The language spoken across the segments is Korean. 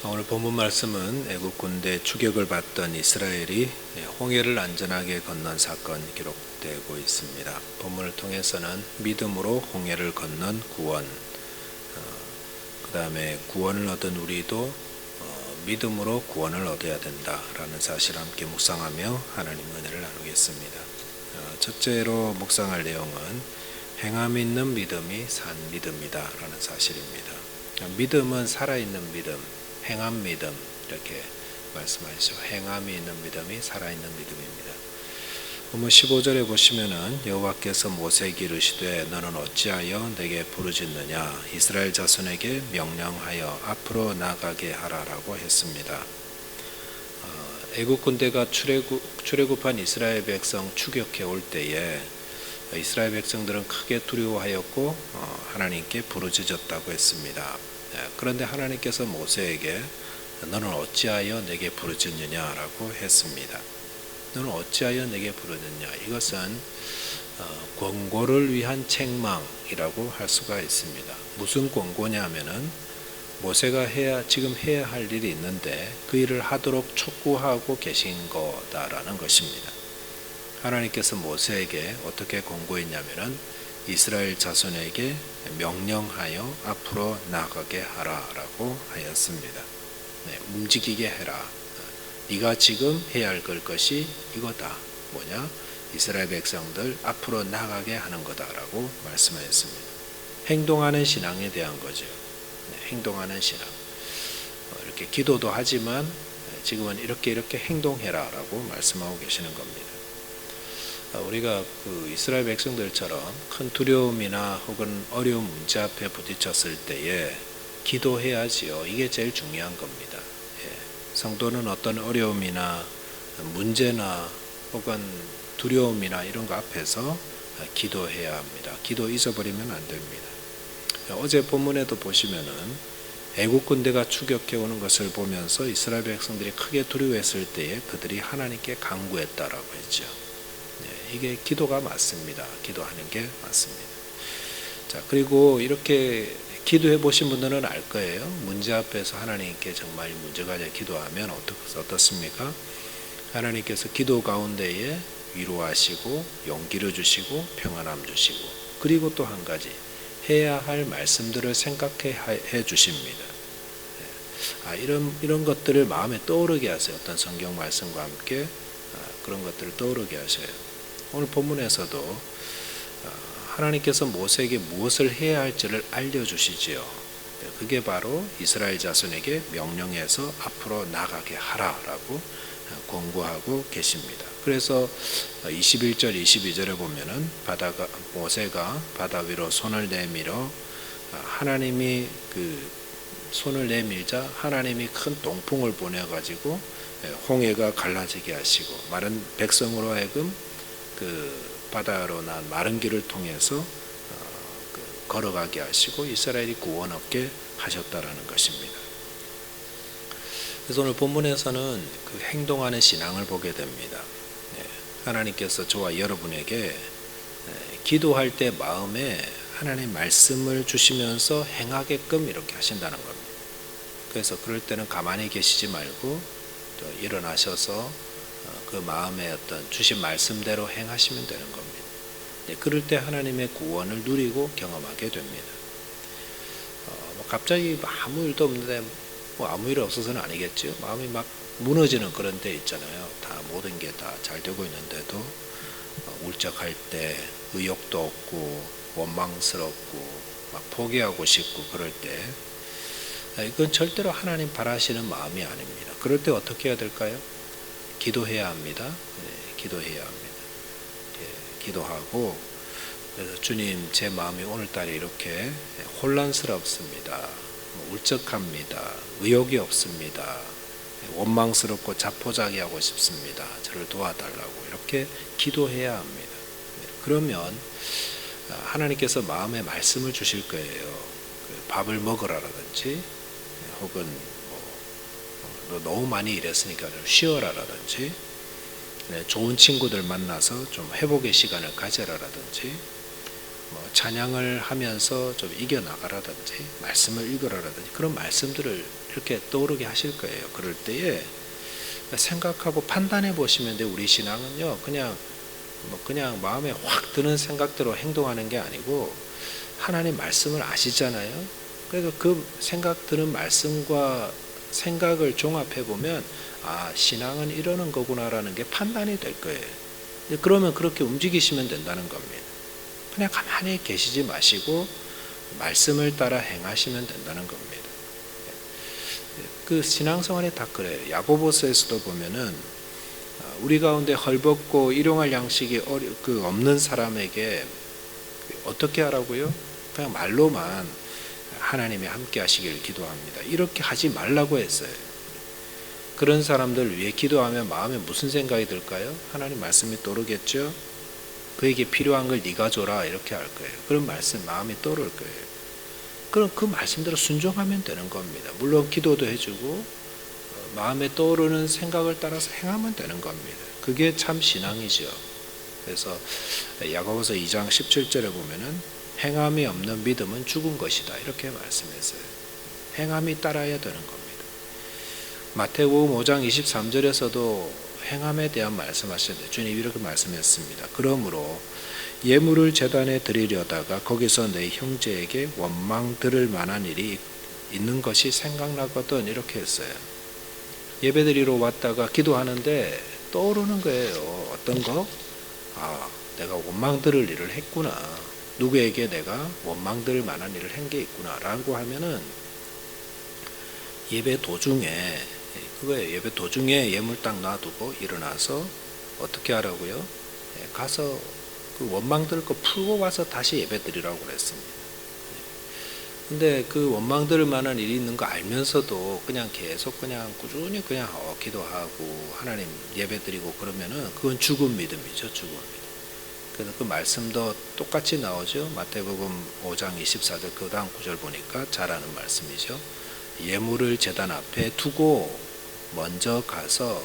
오늘 본문 말씀은 애국 군대 추격을 받던 이스라엘이 홍해를 안전하게 건넌 사건이 기록되고 있습니다. 본문을 통해서는 믿음으로 홍해를 건넌 구원, 그 다음에 구원을 얻은 우리도 믿음으로 구원을 얻어야 된다라는 사실을 함께 묵상하며 하나님 은혜를 나누겠습니다. 첫째로 묵상할 내용은 행함 있는 믿음이 산 믿음이다 라는 사실입니다. 믿음은 살아있는 믿음, 행함 믿음 이렇게 말씀하시죠. 행함이 있는 믿음이 살아있는 믿음입니다. 본문 15절에 보시면은 여호와께서 모세에게 이르시되 너는 어찌하여 내게 부르짖느냐 이스라엘 자손에게 명령하여 앞으로 나가게 하라라고 했습니다. 애국 군대가 출애굽한 이스라엘 백성 추격해 올 때에 이스라엘 백성들은 크게 두려워하였고 하나님께 부르짖었다고 했습니다. 그런데 하나님께서 모세에게 너는 어찌하여 내게 부르짖느냐라고 했습니다. 너는 어찌하여 내게 부르짖느냐, 이것은 권고를 위한 책망이라고 할 수가 있습니다. 무슨 권고냐 하면은 모세가 지금 해야 할 일이 있는데 그 일을 하도록 촉구하고 계신 거다라는 것입니다. 하나님께서 모세에게 어떻게 권고했냐면은 이스라엘 자손에게 명령하여 앞으로 나가게 하라라고 하였습니다. 움직이게 해라. 네가 지금 해야 할 것이 이거다. 뭐냐? 이스라엘 백성들 앞으로 나가게 하는 거다라고 말씀하였습니다. 행동하는 신앙에 대한 거죠. 행동하는 신앙. 이렇게 기도도 하지만 지금은 이렇게 행동해라라고 말씀하고 계시는 겁니다. 우리가 그 이스라엘 백성들처럼 큰 두려움이나 혹은 어려운 문제 앞에 부딪혔을 때에 기도해야지요. 이게 제일 중요한 겁니다. 성도는 어떤 어려움이나 문제나 혹은 두려움이나 이런 거 앞에서 기도해야 합니다. 기도 잊어버리면 안 됩니다. 어제 본문에도 보시면은 애국 군대가 추격해 오는 것을 보면서 이스라엘 백성들이 크게 두려워했을 때에 그들이 하나님께 간구했다라고 했죠. 이게 기도가 맞습니다. 기도하는 게 맞습니다. 자, 그리고 이렇게 기도해 보신 분들은 알 거예요. 문제 앞에서 하나님께 정말 문제가 기도하면 어떻습니까? 하나님께서 기도 가운데에 위로하시고 용기를 주시고 평안함 주시고 그리고 또 한 가지 해야 할 말씀들을 생각해 주십니다. 이런 것들을 마음에 떠오르게 하세요. 어떤 성경 말씀과 함께 그런 것들을 떠오르게 하셔요. 오늘 본문에서도 하나님께서 모세에게 무엇을 해야 할지를 알려주시지요. 그게 바로 이스라엘 자손에게 명령해서 앞으로 나가게 하라라고 권고하고 계십니다. 그래서 21절 22절에 보면은 모세가 바다 위로 손을 내밀어 하나님이 그 손을 내밀자 하나님이 큰 동풍을 보내가지고 홍해가 갈라지게 하시고 마른 백성으로 하여금 그 바다로 난 마른 길을 통해서 걸어가게 하시고 이스라엘이 구원 얻게 하셨다라는 것입니다. 그래서 오늘 본문에서는 그 행동하는 신앙을 보게 됩니다. 하나님께서 저와 여러분에게 기도할 때 마음에 하나님의 말씀을 주시면서 행하게끔 이렇게 하신다는 겁니다. 그래서 그럴 때는 가만히 계시지 말고 또 일어나셔서 그 마음의 어떤 주신 말씀대로 행하시면 되는 겁니다. 그럴 때 하나님의 구원을 누리고 경험하게 됩니다. 갑자기 아무 일도 없는데 아무 일 없어서는 아니겠죠. 마음이 막 무너지는 그런 때 있잖아요. 다 모든 게 다 잘 되고 있는데도 울적할 때 의욕도 없고 원망스럽고 막 포기하고 싶고 그럴 때 이건 절대로 하나님 바라시는 마음이 아닙니다. 그럴 때 어떻게 해야 될까요? 기도해야 합니다. 기도해야 합니다. 기도하고 그래서 주님 제 마음이 오늘따라 이렇게 혼란스럽습니다. 울적합니다. 의욕이 없습니다. 원망스럽고 자포자기하고 싶습니다. 저를 도와달라고 이렇게 기도해야 합니다. 그러면 하나님께서 마음에 말씀을 주실 거예요. 밥을 먹으라라든지 혹은 너 너무 많이 일했으니까 좀 쉬어라라든지 좋은 친구들 만나서 좀 회복의 시간을 가져라라든지 뭐 찬양을 하면서 좀 이겨나가라든지 말씀을 읽으라든지 그런 말씀들을 이렇게 떠오르게 하실 거예요. 그럴 때에 생각하고 판단해 보시면 돼. 우리 신앙은요 그냥 마음에 확 드는 생각대로 행동하는 게 아니고 하나님 말씀을 아시잖아요. 그래서 그 생각 드는 말씀과 생각을 종합해 보면 신앙은 이러는 거구나라는 게 판단이 될 거예요. 그러면 그렇게 움직이시면 된다는 겁니다. 그냥 가만히 계시지 마시고 말씀을 따라 행하시면 된다는 겁니다. 그 신앙생활이 다 그래요. 야고보서에서도 보면은 우리 가운데 헐벗고 일용할 양식이 없는 사람에게 어떻게 하라고요? 그냥 말로만 하나님이 함께 하시기를 기도합니다. 이렇게 하지 말라고 했어요. 그런 사람들 위해 기도하면 마음에 무슨 생각이 들까요? 하나님 말씀이 떠오르겠죠? 그에게 필요한 걸 네가 줘라 이렇게 할 거예요. 그런 말씀 마음에 떠오를 거예요. 그럼 그 말씀대로 순종하면 되는 겁니다. 물론 기도도 해주고 마음에 떠오르는 생각을 따라서 행하면 되는 겁니다. 그게 참 신앙이죠. 그래서 야고보서 2장 17절에 보면은 행함이 없는 믿음은 죽은 것이다 이렇게 말씀했어요. 행함이 따라야 되는 겁니다. 마태복음 5장 23절에서도 행함에 대한 말씀하셨는데 주님이 이렇게 말씀했습니다. 그러므로 예물을 제단에 드리려다가 거기서 내 형제에게 원망 들을 만한 일이 있는 것이 생각나거든 이렇게 했어요. 예배드리러 왔다가 기도하는데 떠오르는 거예요. 어떤 거? 내가 원망 들을 일을 했구나. 누구에게 내가 원망 들을 만한 일을 한 게 있구나 라고 하면은 예배 도중에 그거예요. 예배 도중에 예물 딱 놔두고 일어나서 어떻게 하라고요? 가서 그 원망 들 거 풀고 와서 다시 예배 드리라고 그랬습니다. 근데 그 원망 들을 만한 일이 있는 거 알면서도 그냥 계속 그냥 꾸준히 그냥 기도하고 하나님 예배 드리고 그러면은 그건 죽은 믿음이죠. 죽은 믿음. 그래서 그 말씀도 똑같이 나오죠. 마태복음 5장 24절 그 다음 구절 보니까 잘 아는 말씀이죠. 예물을 제단 앞에 두고 먼저 가서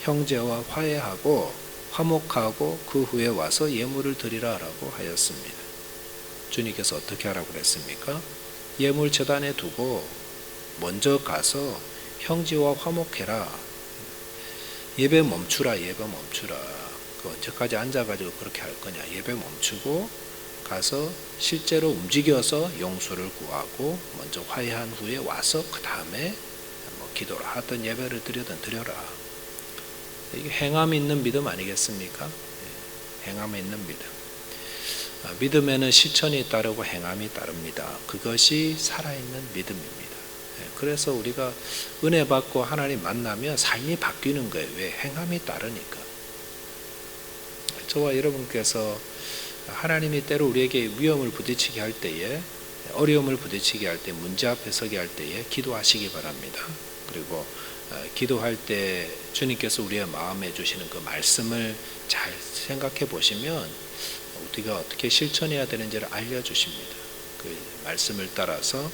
형제와 화해하고 화목하고 그 후에 와서 예물을 드리라라고 하였습니다. 주님께서 어떻게 하라고 그랬습니까? 예물 제단에 두고 먼저 가서 형제와 화목해라. 예배 멈추라. 그 언제까지 앉아가지고 그렇게 할 거냐. 예배 멈추고 가서 실제로 움직여서 용서를 구하고 먼저 화해한 후에 와서 그 다음에 기도를 하든 예배를 드리든 드려라. 이게 행함이 있는 믿음 아니겠습니까? 행함이 있는 믿음. 믿음에는 실천이 따르고 행함이 따릅니다. 그것이 살아있는 믿음입니다. 그래서 우리가 은혜 받고 하나님 만나면 삶이 바뀌는 거예요. 왜? 행함이 따르니까. 저와 여러분께서 하나님이 때로 우리에게 위험을 부딪히게 할 때에 어려움을 부딪히게 할 때 문제 앞에 서게 할 때에 기도하시기 바랍니다. 그리고 기도할 때 주님께서 우리의 마음에 주시는 그 말씀을 잘 생각해 보시면 우리가 어떻게 실천해야 되는지를 알려주십니다. 그 말씀을 따라서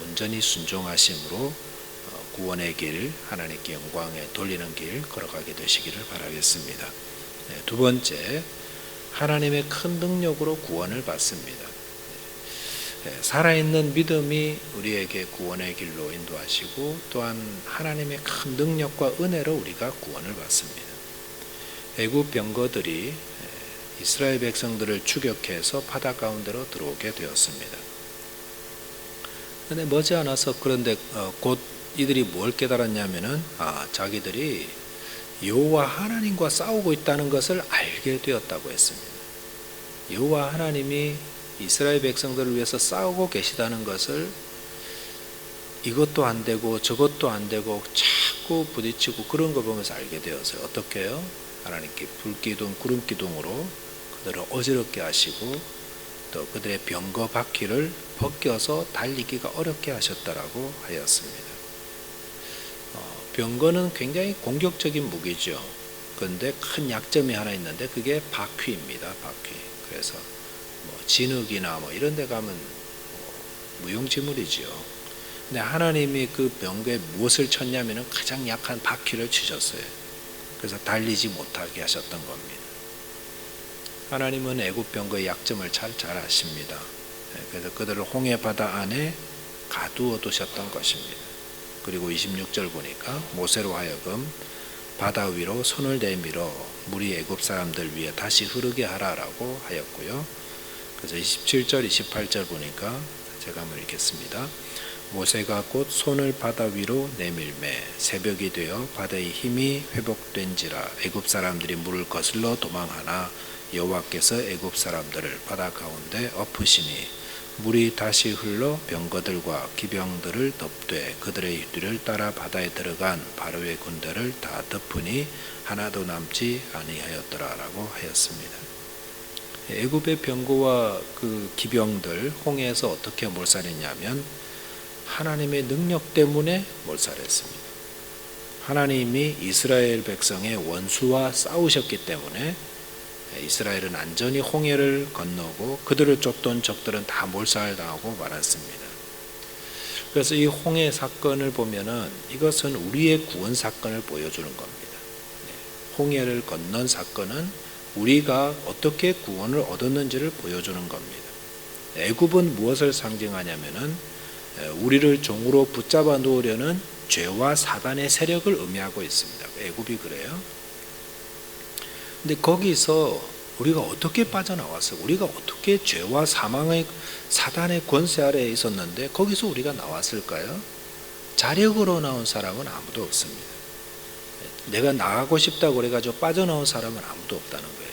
온전히 순종하심으로 구원의 길, 하나님께 영광에 돌리는 길 걸어가게 되시기를 바라겠습니다. 두 번째, 하나님의 큰 능력으로 구원을 받습니다. 살아있는 믿음이 우리에게 구원의 길로 인도하시고 또한 하나님의 큰 능력과 은혜로 우리가 구원을 받습니다. 애굽 병거들이 이스라엘 백성들을 추격해서 바다 가운데로 들어오게 되었습니다. 그런데 머지않아서 그런데 곧 이들이 뭘 깨달았냐면은 자기들이 여호와 하나님과 싸우고 있다는 것을 알게 되었다고 했습니다. 여호와 하나님이 이스라엘 백성들을 위해서 싸우고 계시다는 것을 이것도 안 되고 저것도 안 되고 자꾸 부딪히고 그런 거 보면서 알게 되었어요. 어떻게 해요? 하나님께 불기둥 구름기둥으로 그들을 어지럽게 하시고 또 그들의 병거 바퀴를 벗겨서 달리기가 어렵게 하셨다라고 하였습니다. 병거는 굉장히 공격적인 무기죠. 그런데 큰 약점이 하나 있는데 그게 바퀴입니다. 바퀴. 그래서 진흙이나 이런 데 가면 무용지물이죠. 근데 하나님이 그 병거에 무엇을 쳤냐면은 가장 약한 바퀴를 치셨어요. 그래서 달리지 못하게 하셨던 겁니다. 하나님은 애굽 병거의 약점을 잘 아십니다. 그래서 그들을 홍해 바다 안에 가두어 두셨던 것입니다. 그리고 26절 보니까 모세로 하여금 바다 위로 손을 내밀어 물이 애굽 사람들 위에 다시 흐르게 하라라고 하였고요. 그래서 27절, 28절 보니까 제가 한번 읽겠습니다. 모세가 곧 손을 바다 위로 내밀매 새벽이 되어 바다의 힘이 회복된지라 애굽 사람들이 물을 거슬러 도망하나 여호와께서 애굽 사람들을 바다 가운데 엎으시니 물이 다시 흘러 병거들과 기병들을 덮되 그들의 뒤를 따라 바다에 들어간 바로의 군대를 다 덮으니 하나도 남지 아니하였더라라고 하였습니다. 애굽의 병거와 그 기병들 홍해에서 어떻게 몰살했냐면 하나님의 능력 때문에 몰살했습니다. 하나님이 이스라엘 백성의 원수와 싸우셨기 때문에 이스라엘은 안전히 홍해를 건너고 그들을 쫓던 적들은 다 몰살당하고 말았습니다. 그래서 이 홍해 사건을 보면은 이것은 우리의 구원 사건을 보여주는 겁니다. 홍해를 건넌 사건은 우리가 어떻게 구원을 얻었는지를 보여주는 겁니다. 애굽은 무엇을 상징하냐면은 우리를 종으로 붙잡아 놓으려는 죄와 사단의 세력을 의미하고 있습니다. 애굽이 그래요. 근데 거기서 우리가 어떻게 빠져나왔어요? 우리가 어떻게 죄와 사망의 사단의 권세 아래에 있었는데 거기서 우리가 나왔을까요? 자력으로 나온 사람은 아무도 없습니다. 내가 나가고 싶다고 그래가지고 빠져나온 사람은 아무도 없다는 거예요.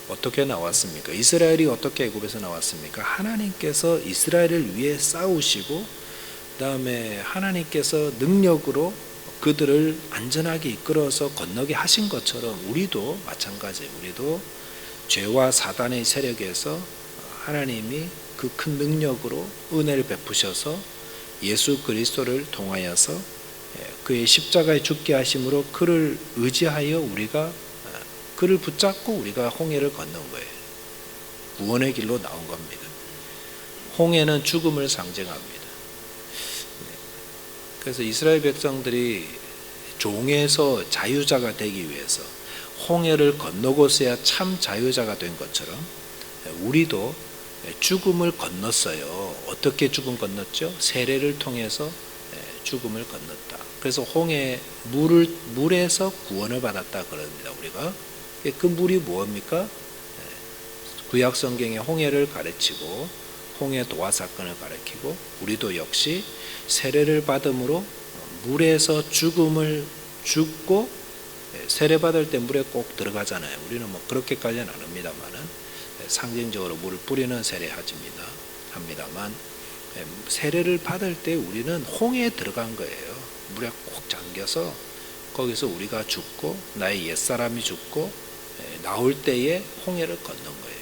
어떻게 나왔습니까? 이스라엘이 어떻게 애굽에서 나왔습니까? 하나님께서 이스라엘을 위해 싸우시고 그다음에 하나님께서 능력으로 그들을 안전하게 이끌어서 건너게 하신 것처럼 우리도 마찬가지, 우리도 죄와 사단의 세력에서 하나님이 그 큰 능력으로 은혜를 베푸셔서 예수 그리스도를 통하여서 그의 십자가에 죽게 하심으로 그를 의지하여 우리가 그를 붙잡고 우리가 홍해를 건넌 거예요. 구원의 길로 나온 겁니다. 홍해는 죽음을 상징합니다. 그래서 이스라엘 백성들이 종에서 자유자가 되기 위해서 홍해를 건너고서야 참 자유자가 된 것처럼 우리도 죽음을 건넜어요. 어떻게 죽음 건넜죠? 세례를 통해서 죽음을 건넜다. 그래서 홍해 물에서 구원을 받았다 그럽니다. 우리가 그 물이 무엇입니까? 구약 성경의 홍해를 가르치고 홍해 도화 사건을 가르치고 우리도 역시 세례를 받음으로 물에서 죽음을 죽고 세례 받을 때 물에 꼭 들어가잖아요. 우리는 뭐 그렇게까지는 안 합니다만은 상징적으로 물을 뿌리는 세례 합니다만 세례를 받을 때 우리는 홍해에 들어간 거예요. 물에 꼭 잠겨서 거기서 우리가 죽고 나의 옛사람이 죽고 나올 때에 홍해를 건넌 거예요.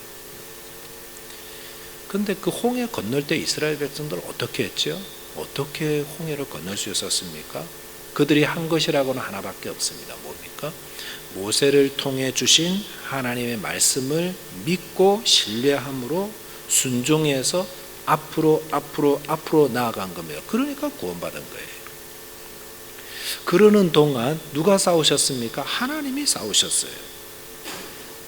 근데 그 홍해 건널 때 이스라엘 백성들 어떻게 했죠? 어떻게 홍해를 건널 수 있었습니까? 그들이 한 것이라고는 하나밖에 없습니다. 뭡니까? 모세를 통해 주신 하나님의 말씀을 믿고 신뢰함으로 순종해서 앞으로 나아간 겁니다. 그러니까 구원받은 거예요. 그러는 동안 누가 싸우셨습니까? 하나님이 싸우셨어요.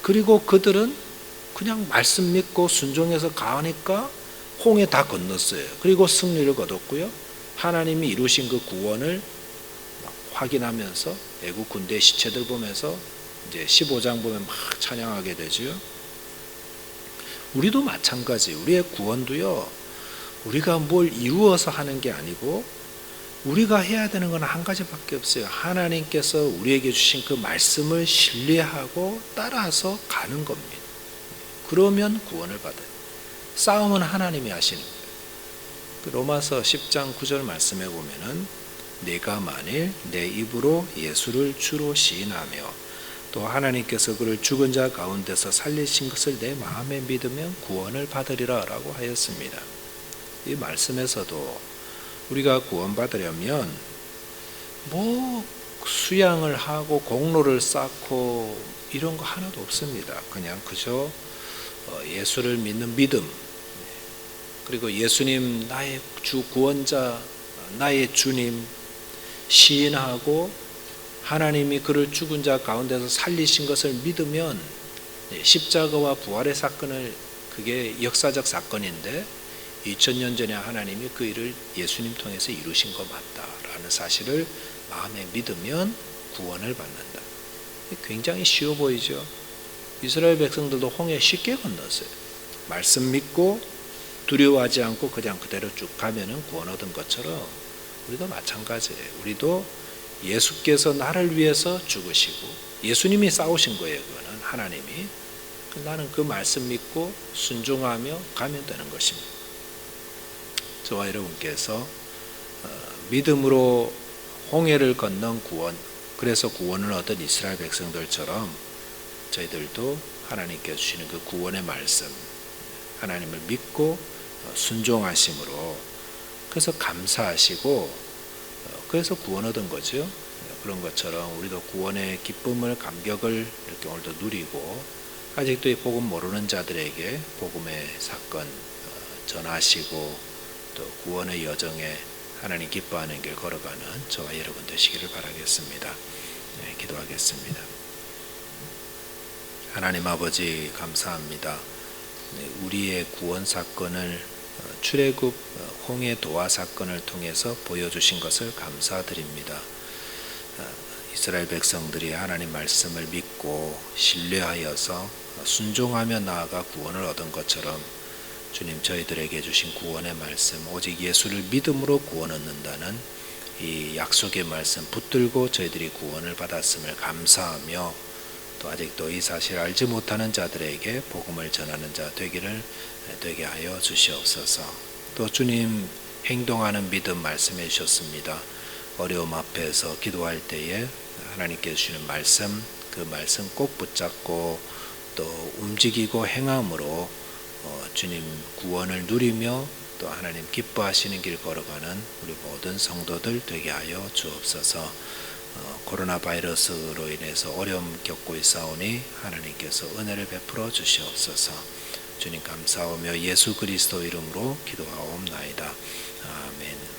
그리고 그들은 그냥 말씀 믿고 순종해서 가니까 홍해 다 건넜어요. 그리고 승리를 거뒀고요. 하나님이 이루신 그 구원을 확인하면서 애국 군대 시체들 보면서 이제 15장 보면 막 찬양하게 되죠. 우리도 마찬가지. 우리의 구원도요. 우리가 뭘 이루어서 하는 게 아니고 우리가 해야 되는 건 한 가지밖에 없어요. 하나님께서 우리에게 주신 그 말씀을 신뢰하고 따라서 가는 겁니다. 그러면 구원을 받아요. 싸움은 하나님이 하시는 거예요. 그 로마서 10장 9절 말씀에 보면은 내가 만일 내 입으로 예수를 주로 시인하며 또 하나님께서 그를 죽은 자 가운데서 살리신 것을 내 마음에 믿으면 구원을 받으리라 라고 하였습니다. 이 말씀에서도 우리가 구원받으려면 뭐 수양을 하고 공로를 쌓고 이런 거 하나도 없습니다. 그냥 그저 예수를 믿는 믿음, 그리고 예수님 나의 주 구원자, 나의 주님 시인하고 하나님이 그를 죽은 자 가운데서 살리신 것을 믿으면 십자가와 부활의 사건을 그게 역사적 사건인데 2000년 전에 하나님이 그 일을 예수님 통해서 이루신 거 맞다라는 사실을 마음에 믿으면 구원을 받는다. 굉장히 쉬워 보이죠. 이스라엘 백성들도 홍해 쉽게 건넜어요. 말씀 믿고 두려워하지 않고 그냥 그대로 쭉 가면은 구원 얻은 것처럼 우리도 마찬가지예요. 우리도 예수께서 나를 위해서 죽으시고 예수님이 싸우신 거예요. 그거는 하나님이. 나는 그 말씀 믿고 순종하며 가면 되는 것입니다. 저와 여러분께서 믿음으로 홍해를 건넌 구원, 그래서 구원을 얻은 이스라엘 백성들처럼 저희들도 하나님께 주시는 그 구원의 말씀, 하나님을 믿고 순종하심으로 그래서 감사하시고 그래서 구원 얻은 거죠. 그런 것처럼 우리도 구원의 기쁨을, 감격을 이렇게 오늘도 누리고 아직도 이 복음 모르는 자들에게 복음의 사건 전하시고 또 구원의 여정에 하나님 기뻐하는 길 걸어가는 저와 여러분 되시기를 바라겠습니다. 네, 기도하겠습니다. 하나님 아버지 감사합니다. 네, 우리의 구원 사건을 출애굽 홍해 도화 사건을 통해서 보여주신 것을 감사드립니다. 이스라엘 백성들이 하나님 말씀을 믿고 신뢰하여서 순종하며 나아가 구원을 얻은 것처럼 주님 저희들에게 주신 구원의 말씀 오직 예수를 믿음으로 구원 얻는다는 이 약속의 말씀 붙들고 저희들이 구원을 받았음을 감사하며 또 아직도 이 사실을 알지 못하는 자들에게 복음을 전하는 자 되게 하여 주시옵소서. 또 주님 행동하는 믿음 말씀해 주셨습니다. 어려움 앞에서 기도할 때에 하나님께 주시는 말씀 그 말씀 꼭 붙잡고 또 움직이고 행함으로 주님 구원을 누리며 또 하나님 기뻐하시는 길 걸어가는 우리 모든 성도들 되게 하여 주옵소서. 코로나 바이러스로 인해서 어려움 겪고 있사오니 하나님께서 은혜를 베풀어 주시옵소서. 주님 감사하며 예수 그리스도 이름으로 기도하옵나이다. 아멘.